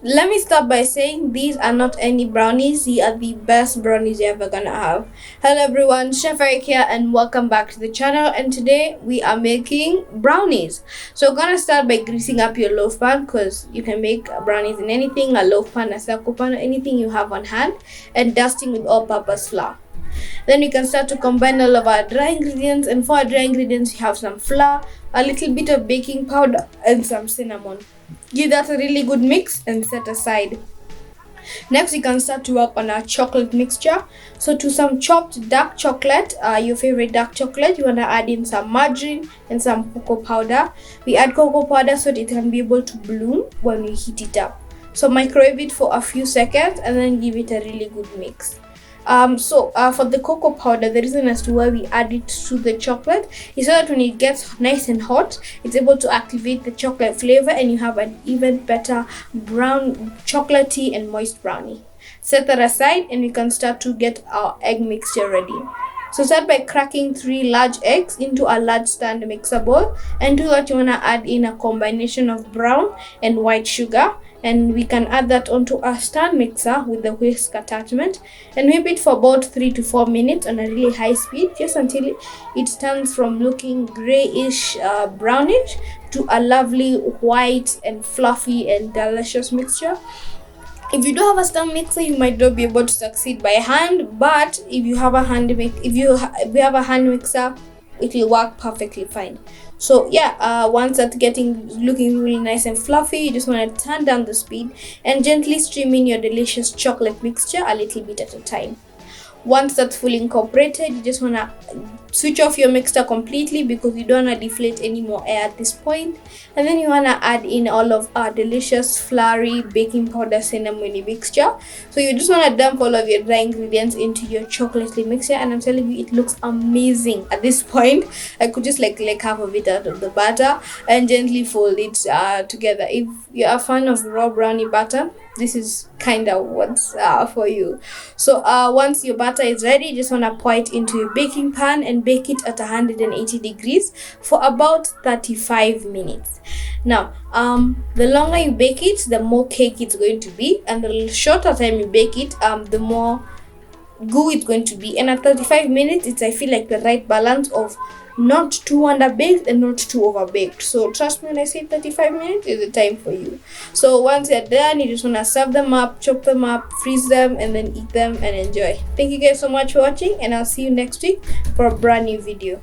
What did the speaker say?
Let me start by saying these are not any brownies. These are the best brownies you're ever gonna have. Hello everyone, Chef Eric here and welcome back to the channel, and today we are making brownies. So we're gonna start by greasing up your loaf pan, because you can make brownies in anything, a loaf pan, a circle pan, or anything you have on hand, and dusting with all-purpose flour. Then we can start to combine all of our dry ingredients, and for our dry ingredients we have some flour, a little bit of baking powder, and some cinnamon. Give that a really good mix and set aside. Next, we can start to work on our chocolate mixture. So to some chopped dark chocolate, your favorite dark chocolate, you want to add in some margarine and some cocoa powder. We add cocoa powder so that it can be able to bloom when we heat it up. So microwave it for a few seconds and then give it a really good mix. For the cocoa powder, the reason as to why we add it to the chocolate is so that when it gets nice and hot, it's able to activate the chocolate flavor and you have an even better brown, chocolatey and moist brownie. Set that aside and we can start to get our egg mixture ready. So start by cracking 3 large eggs into a large stand mixer bowl, and to that you want to add in a combination of brown and white sugar, and we can add that onto a stand mixer with the whisk attachment and whip it for about 3 to 4 minutes on a really high speed, just until it turns from looking grayish brownish to a lovely white and fluffy and delicious mixture. If you don't have a stand mixer, you might not be able to succeed by hand, but if you have a hand mixer, it will work perfectly fine. So yeah, once that's looking really nice and fluffy, you just want to turn down the speed and gently stream in your delicious chocolate mixture a little bit at a time. Once that's fully incorporated, you just want to switch off your mixture completely, because you don't want to deflate any more air at this point. And then you want to add in all of our delicious floury baking powder cinnamon mixture. So you just want to dump all of your dry ingredients into your chocolatey mixture, and I'm telling you, it looks amazing at this point. I could just like half of it out of the batter and gently fold it together. If you're a fan of raw brownie batter, this is kind of what's for you. So once your batter is ready, you just want to pour it into your baking pan and bake it at 180 degrees for about 35 minutes. Now the longer you bake it, the more cake it's going to be, and the shorter time you bake it, the more goo it's going to be. And at 35 minutes, it's, I feel like, the right balance of not too underbaked and not too overbaked. So trust me when I say 35 minutes is the time for you. So once you're done, you just want to serve them up, chop them up, freeze them, and then eat them and enjoy. Thank you guys so much for watching, and I'll see you next week for a brand new video.